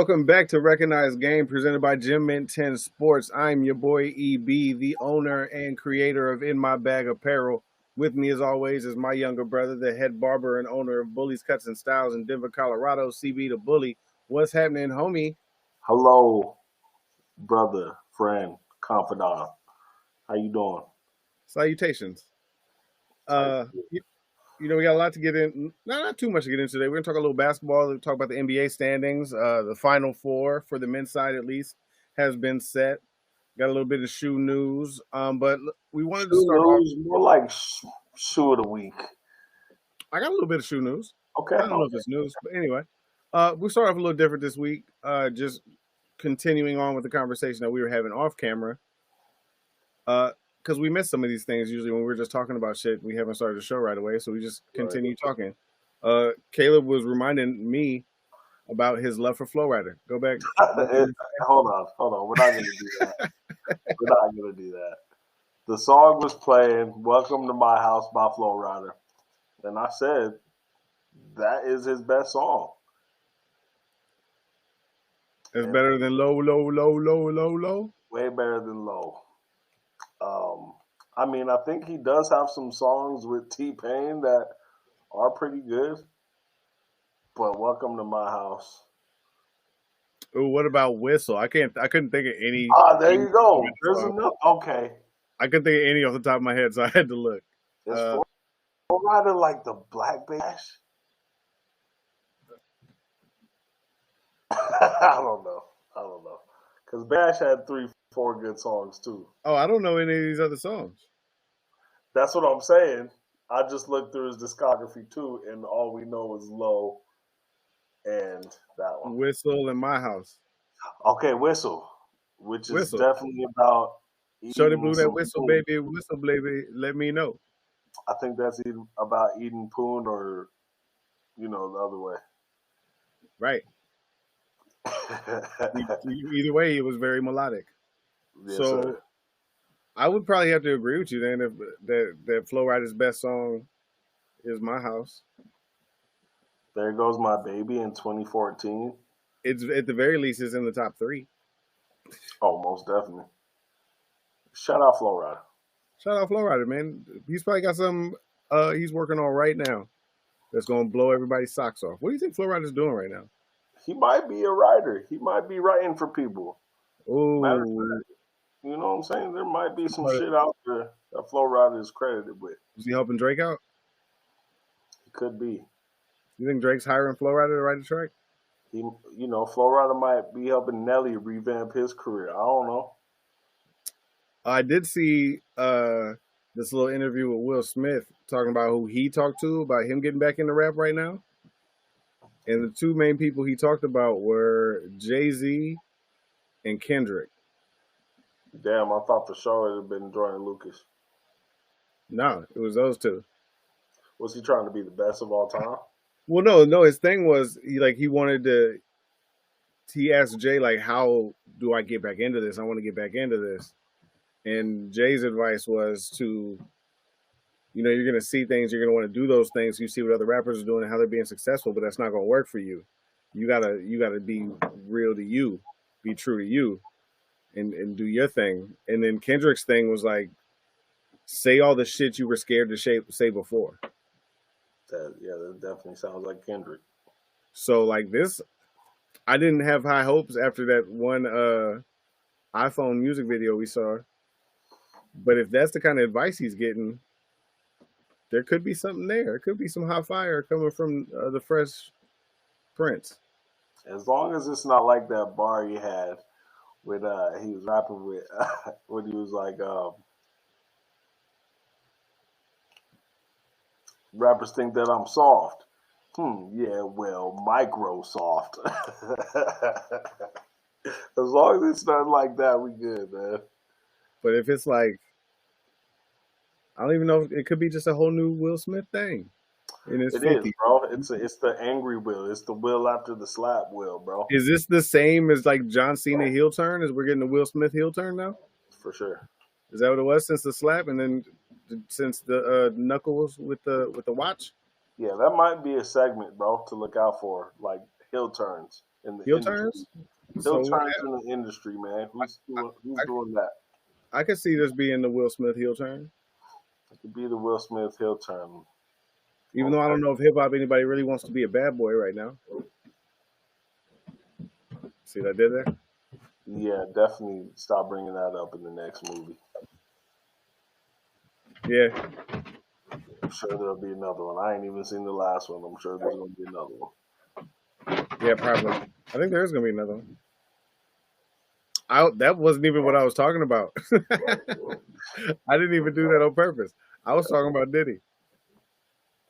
welcome back to Recognized Game presented by Gym Mint 10 Sports. I'm your boy EB, the owner and creator of In My Bag Apparel. With me, as always, is my younger brother, the head barber and owner of Bully's Cuts and Styles in Denver, Colorado, CB the Bully. What's happening, homie? Hello, brother, friend, confidant. How you doing? Salutations. We got a lot to get in. Not too much to get into today. We're going to talk a little basketball. We'll talk about the NBA standings. The Final Four, for the men's side at least, has been set. Got a little bit of shoe news. But we wanted to start off. More like shoe of the week. I got a little bit of shoe news. Okay. I don't know if it's news, but anyway. We'll start off a little different this week. Just continuing on with the conversation that we were having off camera. Because we miss some of these things usually when we're just talking about shit. We haven't started the show right away, so we just continue talking. Caleb was reminding me about his love for Flowrider. Go back. Hold on. We're not going to do that. We're not going to do that. The song was playing, Welcome to My House by Flowrider. And I said, that is his best song. It's better than Low, Low, Low, Low, Low, Low? Way better than Low. I think he does have some songs with T-Pain that are pretty good. But Welcome to My House. Ooh, what about Whistle? I couldn't think of any. There you go. There's enough. Okay. I couldn't think of any off the top of my head, so I had to look. Is Flowrider like the Black Bash? I don't know. Because Bash had 3-4 good songs too. Oh, I don't know any of these other songs. That's what I'm saying. I just looked through his discography too, and all we know is Low and that one. Whistle in My House. Okay, Whistle, which is definitely about. Shorty blew that whistle, baby. Whistle, baby. Let me know. I think that's about eating poon or, the other way. Right. Either way, it was very melodic. Yes, so sir. I would probably have to agree with you then if that Flowrider's best song is My House. There Goes My Baby in 2014. It's at the very least it's in the top 3. Oh, most definitely. Shout out Flowrider. Shout out Flowrider, man. He's probably got something he's working on right now that's gonna blow everybody's socks off. What do you think Flowrider's doing right now? He might be a writer. He might be writing for people. Oh, you know what I'm saying? There might be some shit out there that Flowrider is credited with. Is he helping Drake out? He could be. You think Drake's hiring Flowrider to write a track? Flowrider might be helping Nelly revamp his career. I don't know. I did see this little interview with Will Smith talking about who he talked to about him getting back into rap right now. And the two main people he talked about were Jay-Z and Kendrick. Damn, I thought for sure it had been Jordan Lucas. No, it was those two. Was he trying to be the best of all time? Well, no. His thing was he wanted to. He asked Jay how do I get back into this? I want to get back into this. And Jay's advice was to, you're going to see things, you're going to want to do those things. You see what other rappers are doing and how they're being successful, but that's not going to work for you. You gotta be real to you, be true to you, and do your thing. And then Kendrick's thing was say all the shit you were scared to say before. That definitely sounds like Kendrick. So this, I didn't have high hopes after that one iPhone music video we saw. But if that's the kind of advice he's getting, there could be something there. It could be some hot fire coming from the Fresh Prince. As long as it's not like that bar he had with he was rapping with when he was rappers think that I'm soft. Yeah, well, Microsoft. As long as it's not like that, we good, man. But if it's I don't even know. It could be just a whole new Will Smith thing. It is, bro. It's the angry Will. It's the Will after the slap Will, bro. Is this the same as John Cena heel turn? As we're getting the Will Smith heel turn now? For sure. Is that what it was since the slap and then since the knuckles with the watch? Yeah, that might be a segment, bro, to look out for, heel turns. in the Heel industry. turns. Heel So turns in the industry, man. Who's doing that? I could see this being the Will Smith heel turn. It could be the Will Smith heel turn. Even though I don't know if hip hop anybody really wants to be a bad boy right now. See what I did there? Yeah, definitely stop bringing that up in the next movie. Yeah, I'm sure there'll be another one. I ain't even seen the last one. I'm sure there's gonna be another one. yeah, probably. I think there is gonna be another one. That wasn't even what I was talking about. I didn't even do that on purpose. I was talking about Diddy.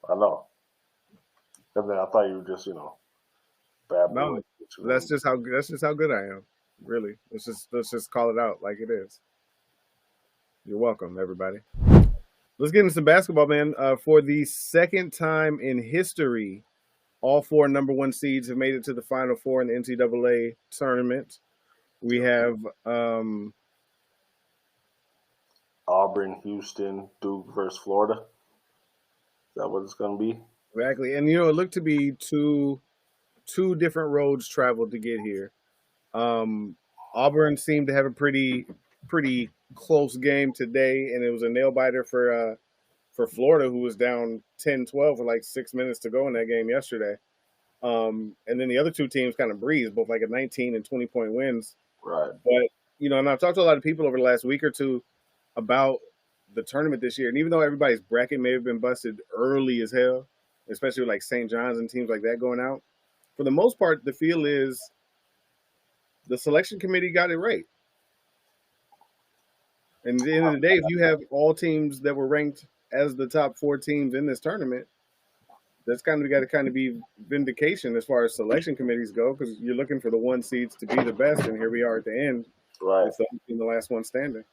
I know. And then I thought you were just, bad boy. No, that's just how good I am. Really, let's just call it out like it is. You're welcome, everybody. Let's get into some basketball, man. For the second time in history, all four number one seeds have made it to the Final Four in the NCAA tournament. We have Auburn, Houston, Duke versus Florida. Is that what it's gonna be? exactly, and it looked to be two different roads traveled to get here. Um, Auburn seemed to have a pretty close game today, and it was a nail biter for Florida, who was down 10-12 with like 6 minutes to go in that game yesterday. And then the other two teams kind of breezed, both like a 19 and 20 point wins. Right. But and I've talked to a lot of people over the last week or two about the tournament this year, and even though everybody's bracket may have been busted early as hell, especially with like St. John's and teams like that going out, for the most part, the feel is the selection committee got it right. And at the end of the day, if you have all teams that were ranked as the top four teams in this tournament, that's kind of got to kind of be vindication as far as selection committees go, because you're looking for the one seeds to be the best, and here we are at the end Right. with the last one standing.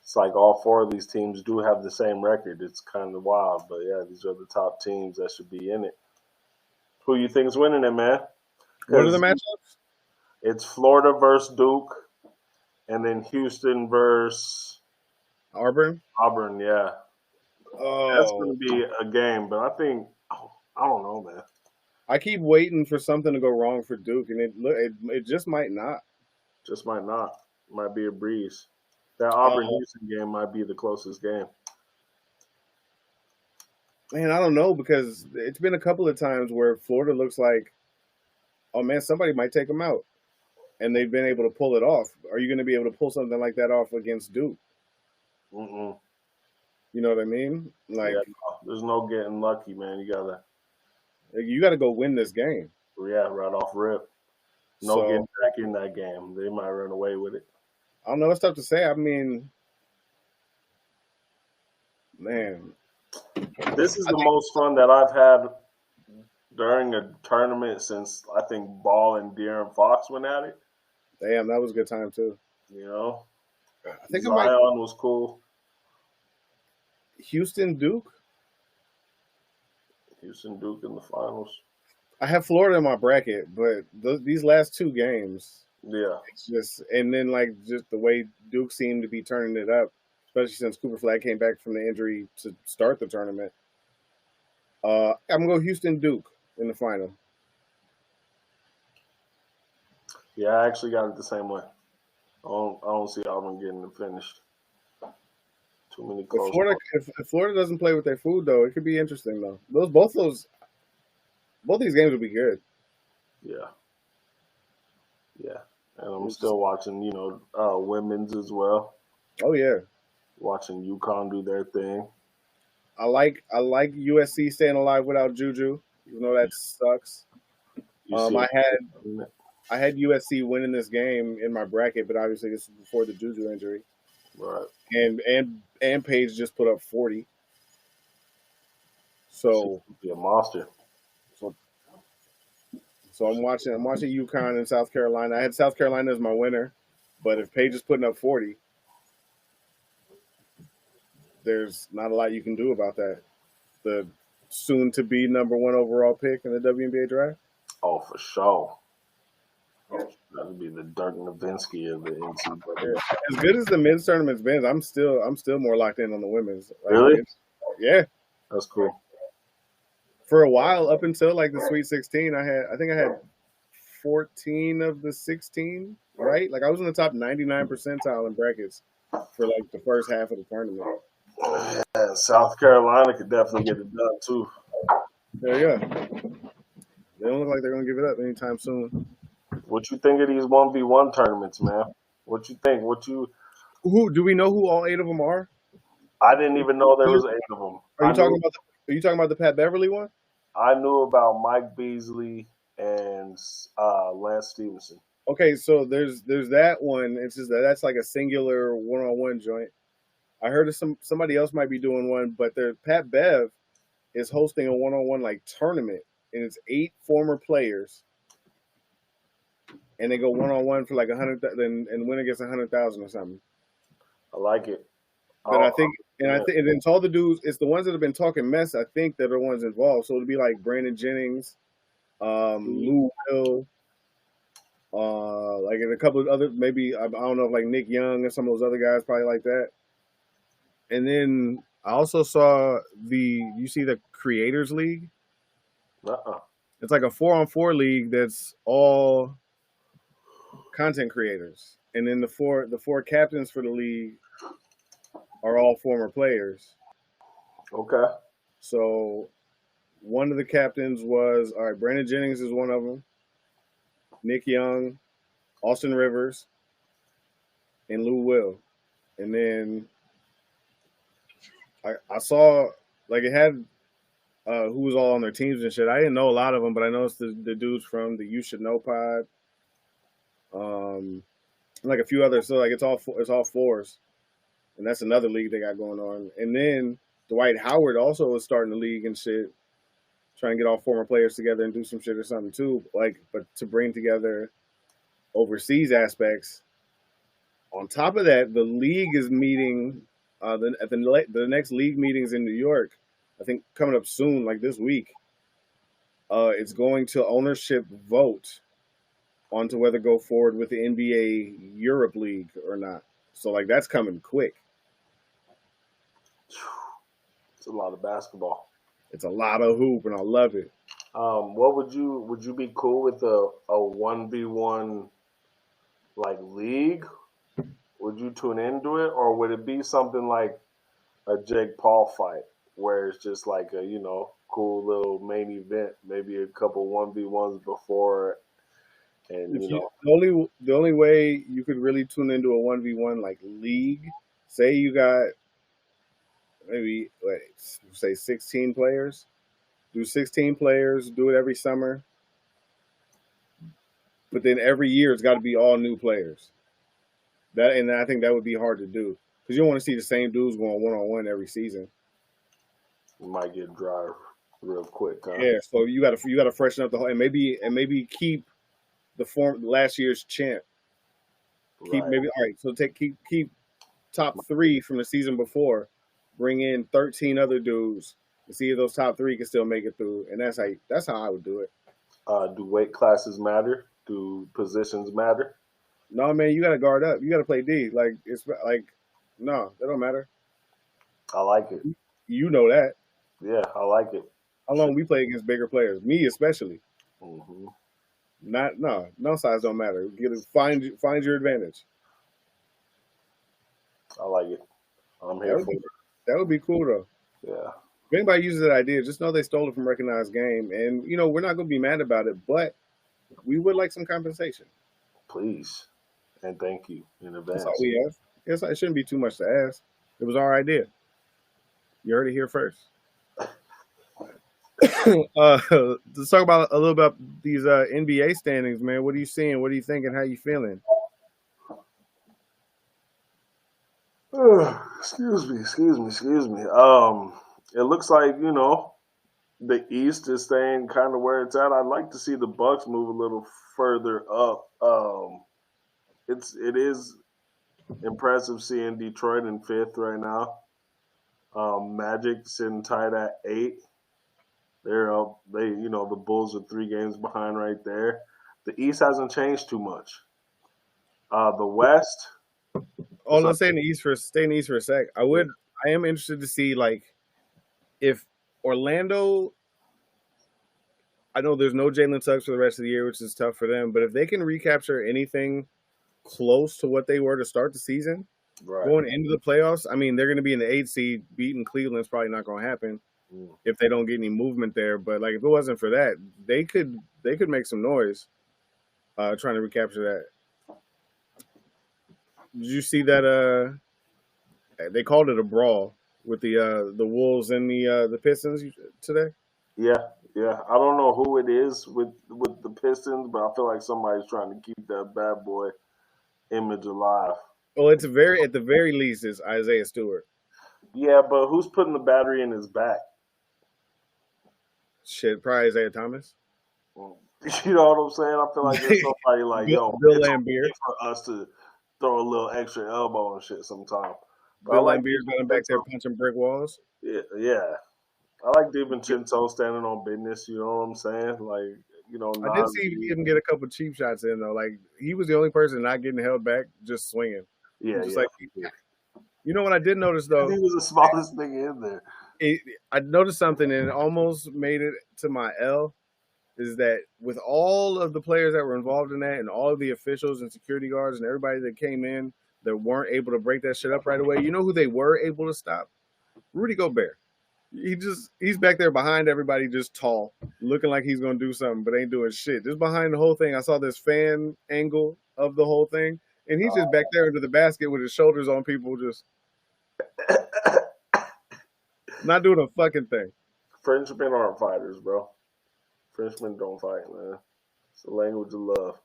It's like all four of these teams do have the same record. It's kind of wild, but yeah, these are the top teams that should be in it. Who you think's winning it, man? What are the Because matchups? it's Florida versus Duke, and then Houston versus Auburn. Auburn. Yeah, that's going Oh, to be a game. But I think I don't know, man. I keep waiting for something to go wrong for Duke, and it just might not. Just might not. Might be a breeze. That Uh, Auburn Houston game might be the closest game. Man, I don't know, because it's been a couple of times where Florida looks like, oh man, somebody might take them out, and they've been able to pull it off. Are you going to be able to pull something like that off against Duke? Mm-mm. You know what I mean? Like, Yeah, no, there's no getting lucky, man. you got to go win this game. Right off rip. No So getting back in that game. They might run away with it. I don't know. It's tough to say. I mean, man, This is I the think, most fun that I've had during a tournament since I think Ball and De'Aaron Fox went at it. damn, that was a good time too. You know, I think I might Zion was cool. Houston Duke. Houston Duke in the finals. I have Florida in my bracket, but these last two games, Yeah, it's just, and then like just the way Duke seemed to be turning it up, especially since Cooper Flag came back from the injury to start the tournament. I'm gonna go Houston Duke in the final. yeah. I actually got it the same way. I don't see Auburn getting it finished. Too many If close Florida ones. if Florida doesn't play with their food though, it could be interesting though. Both these games will be good. Yeah, yeah. And I'm still watching, women's as well. Oh yeah, Watching UConn do their thing. I like USC staying alive without Juju, even though that sucks. You see I it. had USC winning this game in my bracket, but obviously this is before the Juju injury, Right. and Page just put up 40. She So could be a monster. so so I'm watching UConn and South Carolina. I had South Carolina as my winner, but if Page is putting up 40, there's not a lot you can do about that. The soon to be number one overall pick in the WNBA draft. Oh, for sure. That would be the Dirk Nowitzki of the NCAA. As good as the men's tournament's been, I'm still more locked in on the women's. Like, Really? yeah. That's cool. For a while, up until like the Sweet 16, I think I had 14 of the 16, right? Like I was in the top 99 percentile in brackets for like the first half of the tournament. Yeah, South Carolina could definitely get it done too. There you go. They don't look like they're gonna give it up anytime soon. What you think of these 1v1 tournaments, man? What you think? Who do we know who all 8 of them are? I didn't even know there was 8 of them. Are you talking about the Pat Beverly one? I knew about Mike Beasley and Lance Stevenson. Okay, so there's that one. It's just that's like a singular one-on-one joint. I heard of somebody else might be doing one, but their Pat Bev is hosting a one-on-one like tournament, and it's 8 former players, and they go one-on-one for like 100, and winner gets 100,000 or something. I like it. But I think, and it's all the dudes. It's the ones that have been talking mess. I think that are the ones involved. So it'd be like Brandon Jennings, Lou Will, like and a couple of other, maybe I don't know, if like Nick Young and some of those other guys, probably like that. And then I also saw you see the Creators League. It's like a 4-on-4 league that's all content creators, and then the four captains for the league are all former players. Okay. So one of the captains was all right. Brandon Jennings is one of them. Nick Young, Austin Rivers, and Lou Will. And then I saw like it had who was all on their teams and shit. I didn't know a lot of them, but I noticed the dudes from the You Should Know pod, like a few others. So like it's all fours, and that's another league they got going on. And then Dwight Howard also is starting the league and shit, trying to get all former players together and do some shit or something too. Like, but to bring together overseas aspects. On top of that, the league is meeting at the next league meetings in New York. I think coming up soon, like this week. It's going to ownership vote onto whether go forward with the NBA Europe League or not. So like that's coming quick. It's a lot of basketball. It's a lot of hoop, and I love it. What would you be cool with a 1v1 like league? Would you tune into it, or would it be something like a Jake Paul fight where it's just like a cool little main event, maybe a couple 1v1s before, and the only way you could really tune into a 1v1 like league, say you got maybe say 16 players, do 16 players, do it every summer, but then every year it's got to be all new players. And I think that would be hard to do because you don't want to see the same dudes going one-on-one every season. You might get dry real quick. Huh? Yeah, so you got to freshen up the whole, and maybe keep the form last year's champ. Keep right. maybe all right. So keep top 3 from the season before. Bring in 13 other dudes and see if those top 3 can still make it through. And that's how I would do it. Do weight classes matter? Do positions matter? No, man, you got to guard up. You got to play D. Like it's like no, that don't matter. I like it. You know that. Yeah, I like it. How long we play against bigger players? Me especially. Mm-hmm. No size don't matter. Find your advantage. I like it. I'm here for it. That would be cool though. Yeah. If anybody uses that idea, just know they stole it from Recognized Game, and we're not going to be mad about it, but we would like some compensation. Please, and thank you in advance. That's all we ask. It shouldn't be too much to ask. It was our idea. You heard it here first. Let's talk about a little about these NBA standings, man. What are you seeing? What are you thinking? How you feeling? Excuse me. It looks like the East is staying kind of where it's at. I'd like to see the Bucks move a little further up. It is impressive seeing Detroit in 5th right now. Magic sitting tight at 8. They're up. The Bulls are 3 games behind right there. The East hasn't changed too much. The West. Oh, let's stay in the East for a sec. I am interested to see like if Orlando. I know there's no Jalen Suggs for the rest of the year, which is tough for them. But if they can recapture anything close to what they were to start the season, Right. going into the playoffs, I mean, they're going to be in the 8th seed. Beating Cleveland's probably not going to happen if they don't get any movement there. But like, if it wasn't for that, they could make some noise trying to recapture that. Did you see that? They called it a brawl with the Wolves and the Pistons today. Yeah, yeah. I don't know who it is with the Pistons, but I feel like somebody's trying to keep that bad boy image alive. Well, it's very at the very least is Isaiah Stewart. Yeah, but who's putting the battery in his back? Shit, probably Isaiah Thomas. You know what I'm saying? I feel like there's somebody like, Bill, yo, Bill it's Lambier. okay for us to throw a little extra elbow and shit sometime. But I Bill like Lambier's got him back there DiVincenzo. punching brick walls. Yeah, yeah. I like DiVincenzo standing on business. You know what I'm saying? Like, I did Nas. see him get a couple cheap shots in though. Like he was the only person not getting held back, just swinging. Yeah, Just yeah. like you know what I did notice He though, was the smallest nigga in there. I noticed something and it almost made it to my L. Is that with all of the players that were involved in that and all of the officials and security guards and everybody that came in that weren't able to break that shit up right away, you know who they were able to stop? Rudy Gobert. He's back there behind everybody, just tall, looking like he's gonna do something, but ain't doing shit. Just behind the whole thing, I saw this fan angle of the whole thing, and he's just back there into the basket with his shoulders on people, just not doing a fucking thing. Frenchmen aren't fighters, bro. Frenchmen don't fight, man. It's the language of love.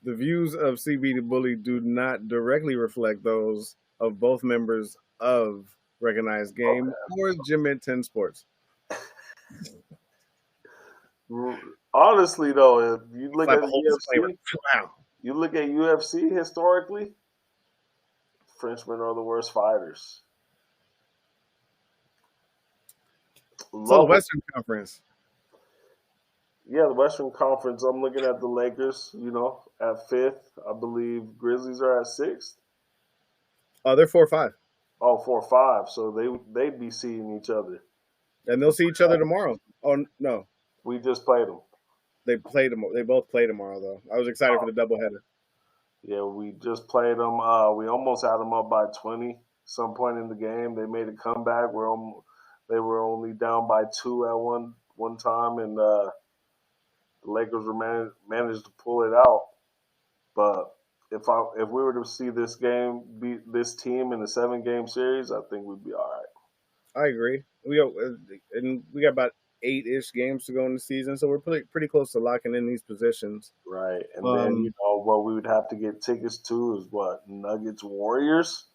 The views of CB the Bully do not directly reflect those of both members of Recognized Game or Gym at 10 Sports. Honestly, though, if you look Slap at a the whole disclaimer. UFC, you look at UFC historically, Frenchmen are the worst fighters. So the Love them. Western Conference. Yeah, the Western Conference. I'm looking at the Lakers. At fifth. I believe Grizzlies are at sixth. They're 4-5. Oh, 4-5. So they'd be seeing each other. And they'll see each other tomorrow. Oh no. We just played them. They both play tomorrow though. I was excited for the doubleheader. Yeah, we just played them. We almost had them up by 20 some point in the game. They made a comeback. They were only down by 2 at one time, and the Lakers were managed to pull it out. But if we were to see this game beat this team in a 7-game series, I think we'd be all right. I agree. We got about 8-ish games to go in the season, so we're pretty close to locking in these positions. Right, and then what we would have to get tickets to is what Nuggets Warriors.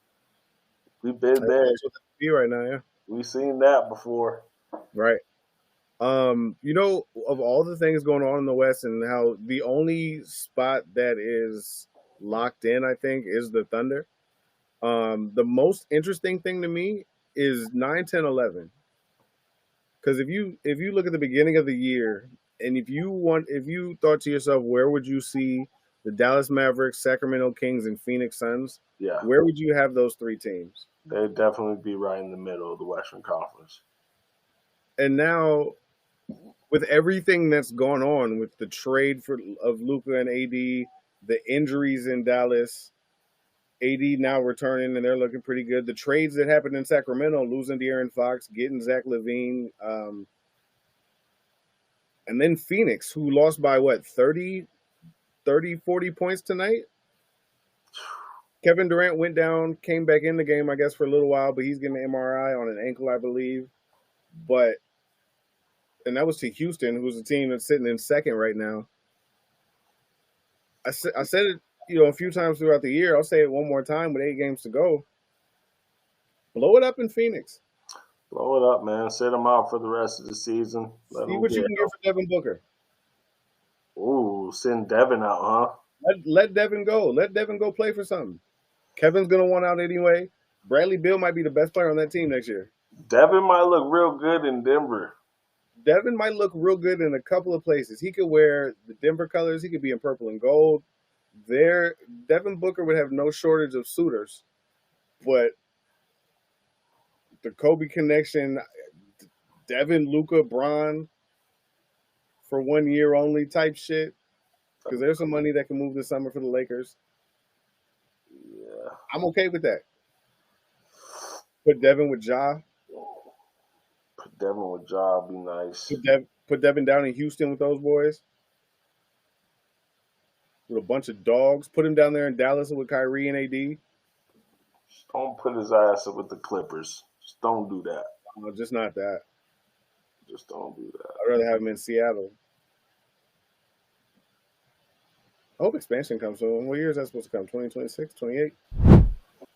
We've been there. That's what it be right now, yeah. We've seen that before. Right. Of all the things going on in the West and how the only spot that is locked in, I think, is the Thunder. The most interesting thing to me is 9, 10, 11. Because if you look at the beginning of the year and if you thought to yourself, where would you see the Dallas Mavericks, Sacramento Kings, and Phoenix Suns? Yeah, where would you have those three teams? They'd definitely be right in the middle of the Western Conference. And now, with everything that's gone on with the trade of Luka and AD, the injuries in Dallas, AD now returning and they're looking pretty good. The trades that happened in Sacramento, losing De'Aaron Fox, getting Zach LaVine, and then Phoenix, who lost by what, 30, 40 points tonight? Kevin Durant went down, came back in the game, I guess, for a little while, but he's getting an MRI on an ankle, I believe. And that was to Houston, who's a team that's sitting in second right now. I said it, a few times throughout the year. I'll say it one more time with 8 games to go. Blow it up in Phoenix. Blow it up, man. Sit them out for the rest of the season. See what you can get for Devin Booker. Ooh, send Devin out, huh? Let Devin go. Let Devin go play for something. Kevin's going to want out anyway. Bradley Beal might be the best player on that team next year. Devin might look real good in Denver. Devin might look real good in a couple of places. He could wear the Denver colors. He could be in purple and gold. Devin Booker would have no shortage of suitors. But the Kobe connection, Devin, Luka, Bron, for 1 year only type shit. Because there's some money that can move this summer for the Lakers. Yeah. I'm okay with that. Put Devin with Ja. Put Devin with job be nice. Put Devin down in Houston with those boys. With a bunch of dogs. Put him down there in Dallas with Kyrie and AD. Just don't put his ass up with the Clippers. Just don't do that. No, just not that. Just don't do that. I'd rather have him in Seattle. I hope expansion comes soon. What year is that supposed to come? 2026, 28?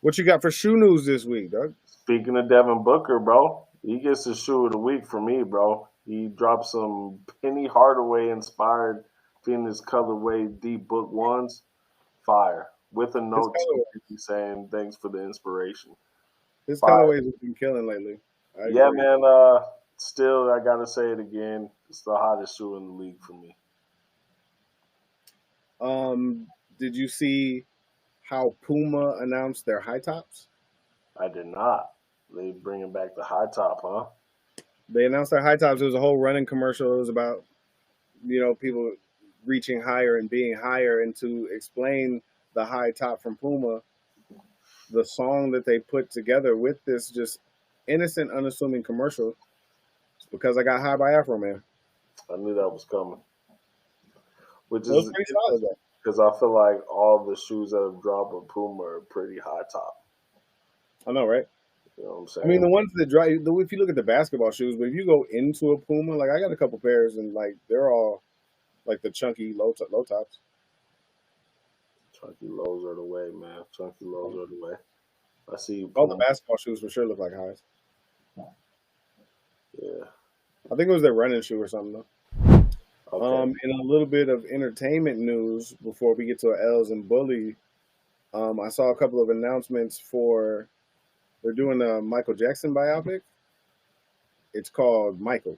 What you got for shoe news this week, Doug? Speaking of Devin Booker, bro, he gets the shoe of the week for me, bro. He dropped some Penny Hardaway inspired Phoenix colorway deep book ones. Fire. With a His note colorway, to saying thanks for the inspiration. his Fire. colorways have been killing lately. I Yeah, agree. man. Still, I gotta say it again. It's the hottest shoe in the league for me. Did you see how Puma announced their high tops? I did not. They bringing back the high top, huh? They announced their high tops. It was a whole running commercial. It was about people reaching higher and being higher, and to explain the high top from Puma, the song that they put together with this just innocent, unassuming commercial. It's because I got high by Afro Man. I knew that was coming. Which It was is pretty solid though. because I feel like all the shoes that have dropped with Puma are pretty high top. I know, right? You know what I'm I mean, saying? the ones that drive. If you look at the basketball shoes, but if you go into a Puma, like I got a couple pairs, and like they're all like the chunky low tops. Chunky lows are the way, man. Chunky lows are the way. I see you, All the Puma. basketball shoes for sure look like highs. Yeah. I think it was their running shoe or something though. Okay. In a little bit of entertainment news before we get to our L's and Bully, I saw a couple of announcements for they're doing a Michael Jackson biopic. It's called Michael,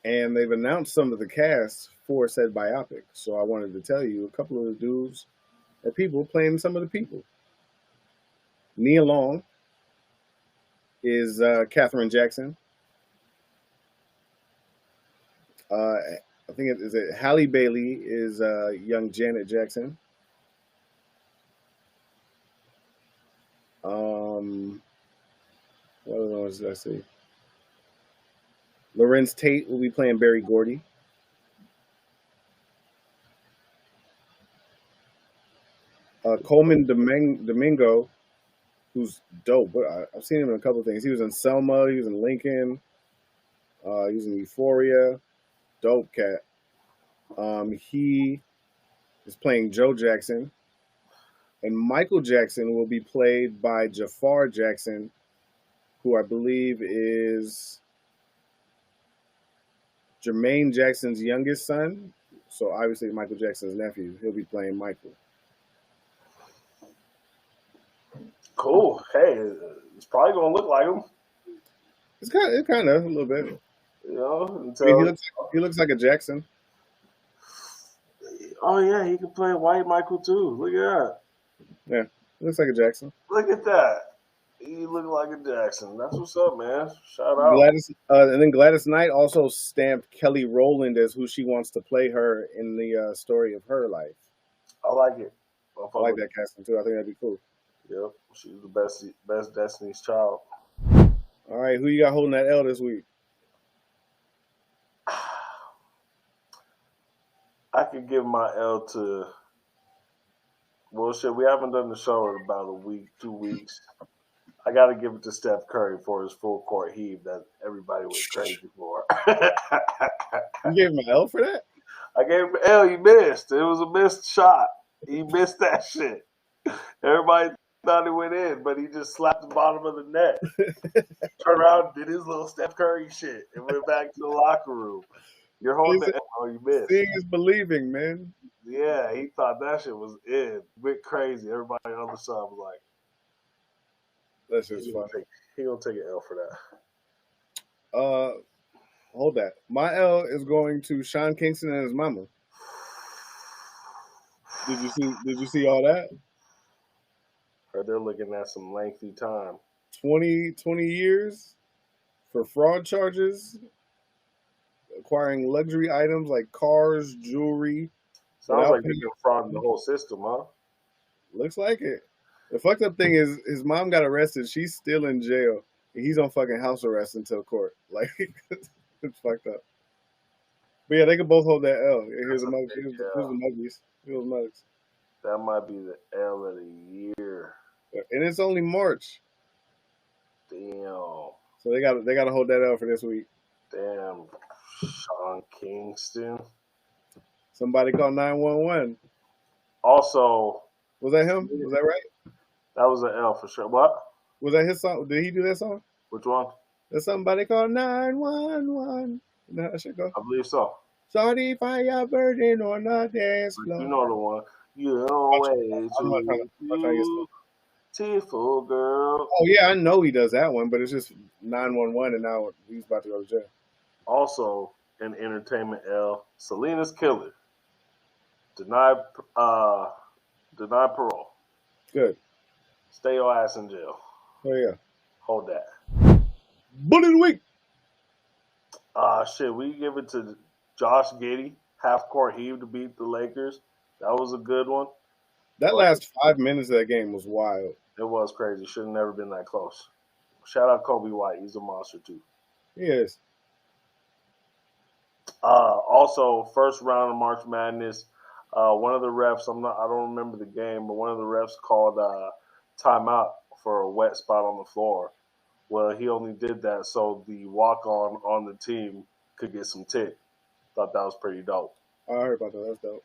and they've announced some of the cast for said biopic. So I wanted to tell you a couple of the dudes or people playing some of the people. Nia Long is Katherine Jackson. I think it Halle Bailey is young Janet Jackson. What other ones did I see? Lorenz Tate will be playing Barry Gordy. Coleman Domingo, who's dope. But I've seen him in a couple of things. He was in Selma. He was in Lincoln. He was in Euphoria. Dope cat. He is playing Joe Jackson. And Michael Jackson will be played by Jafar Jackson, who I believe is Jermaine Jackson's youngest son. So obviously Michael Jackson's nephew. He'll be playing Michael. Cool. Hey, it's probably gonna look like him. It's kind of a little bit. You know, I mean, until he looks like a Jackson. oh yeah, he can play White Michael too. Look at that. Yeah, he looks like a Jackson. Look at that. He look like a Jackson. That's what's up, man. Shout out. And then Gladys Knight also stamped Kelly Rowland as who she wants to play her in the story of her life. I like it. I like that casting too. I think that'd be cool. Yep, she's the best Destiny's Child. All right, who you got holding that L this week? I could give my L to. Well, shit, we haven't done the show in about a week, 2 weeks. I got to give it to Steph Curry for his full court heave that everybody went crazy for. You gave him an L for that? I gave him an L. He missed. It was a missed shot. He missed that shit. Everybody thought it went in, but he just slapped the bottom of the net. Turned around, did his little Steph Curry shit, and went back to the locker room. You're holding the L. You missed. Seeing is believing, man. Yeah, he thought that shit was in. Went crazy. Everybody on the side was like, That's just funny. He gonna take an L for that. Hold that. My L is going to Sean Kingston and his mama. Did you see all that? Or they're looking at some lengthy time. 20 years for fraud charges acquiring luxury items like cars, jewelry, Sounds without like they've been frauding the paying. whole system, huh? Looks like it. The fucked up thing is his mom got arrested. She's still in jail. He's on fucking house arrest until court. Like it's fucked up. But yeah, they could both hold that L. Here's That's a a mug. big Here's the L. muggies. Here's the mugs. That might be the L of the year. And it's only March, Damn. so they got to hold that L for this week. Damn. Sean Kingston. Somebody call 911. Also, Was that him? Was that right? that was an L for sure. What? Was that his song? Did he do that song? Which one? That somebody call 911. You know how that shit go? I believe so. Sorry, fire burning on the dance But you floor. know the one. You're way I'm not trying to. too I'm not trying to get stuff. beautiful, girl. Oh yeah, I know he does that one, but it's just 911, and now he's about to go to jail. Also, in entertainment L, Selena's killer. Denied, uh, denied parole. Good. Stay your ass in jail. Oh yeah. Hold that. Bully of the week. Shit, we give it to Josh Giddey, half court heave to beat the Lakers. That was a good one. That But last 5 minutes of that game was wild. it was crazy. Should have never been that close. Shout out Kobe White. He's a monster too. Yes. Also, first round of March Madness. One of the refs, I don't remember the game, but one of the refs called timeout for a wet spot on the floor. Well, he only did that so the walk on the team could get some tick. Thought that was pretty dope. I heard about that. That's dope.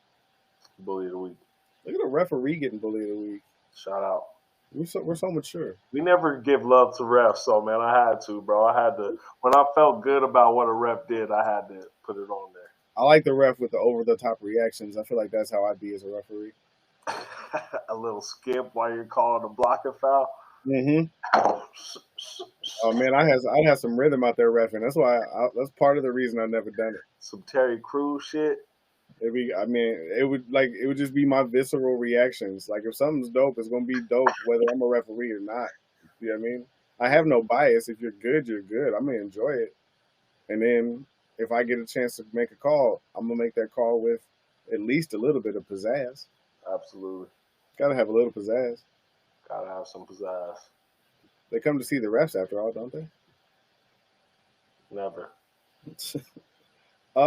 Bully of the week. Look at the referee getting bully of the week. Shout out. We're so mature. We never give love to refs, so man, I had to, bro. I had to. When I felt good about what a ref did, I had to put it on I like the ref with the over the top reactions. I feel like that's how I'd be as a referee. there. A little skip while you're calling a blocker foul. Mm-hmm. Oh man, I had some rhythm out there refing. That's why that's part of the reason I've never done it. Some Terry Crews shit. It would just be my visceral reactions. Like if something's dope, it's gonna be dope whether I'm a referee or not. You know what I mean? I have no bias. If you're good, you're good. I'm gonna enjoy it. And then if I get a chance to make a call, I'm gonna make that call with at least a little bit of pizzazz. Absolutely. Gotta have a little pizzazz. Gotta have some pizzazz. They come to see the refs after all, don't they? Never.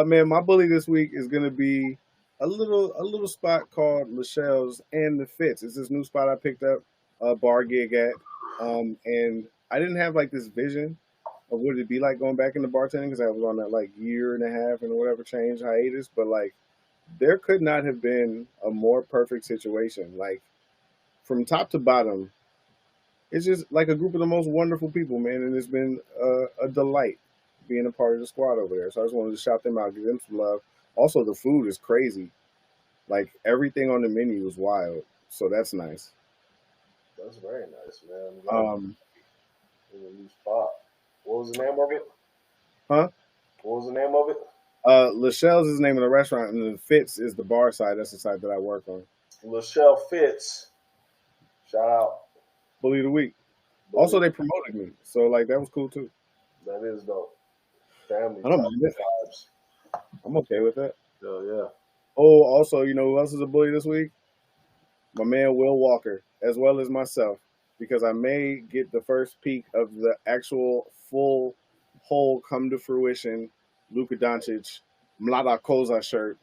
Man, my bully this week is gonna be a little spot called Michelle's and the Fits. It's this new spot I picked up a bar gig at, and I didn't have like this vision of what it'd be like going back into bartending because I was on that like year and a half and whatever change hiatus. But like, there could not have been a more perfect situation. Like from top to bottom, it's just like a group of the most wonderful people, man, and it's been a delight being a part of the squad over there. So I just wanted to shout them out, give them some love. Also, the food is crazy. Like everything on the menu is wild, so that's nice. That's very nice, man. I'm glad in a new spot. What was the name of it? Huh? What was the name of it? Lachelle's is the name of the restaurant, and the Fitz is the bar side. That's the side that I work on. Lachelle Fitz. Shout out. Bully of the week. Also, they promoted me, so like that was cool too. That is dope. Family I don't type mind it. vibes. I'm okay with that. Hell yeah. Oh, also, you know who else is a bully this week? My man Will Walker, as well as myself, because I may get the first peek of the actual full, whole, come to fruition Luka Doncic Mlada Koza shirt,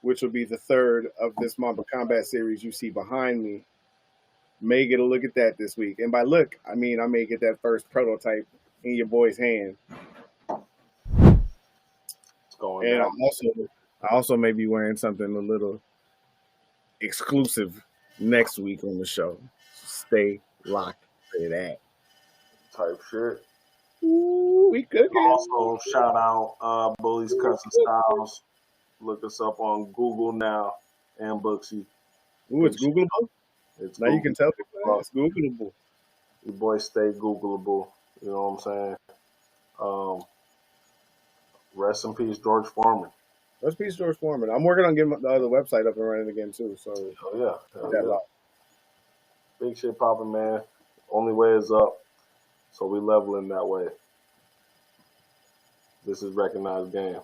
which will be the third of this Mamba Combat series you see behind me. May get a look at that this week. And by look, I mean I may get that first prototype in your boy's hand. It's going And down. I also may be wearing something a little exclusive next week on the show. Stay locked for that. Type shit. Ooh, we cooking. Also, shout out Bully's Cousin Styles. Look us up on Google now and Booksy. Ooh, it's Googleable. It's Now you can tell people it's Googleable. Your boy stay Googleable. You know what I'm saying? Rest in peace, George Foreman. Let's peace George Foreman. I'm working on getting the other website up and running again too. So Oh yeah. Hell that yeah. lot. Big shit popping, man. Only way is up. So we leveling that way. This is recognized game.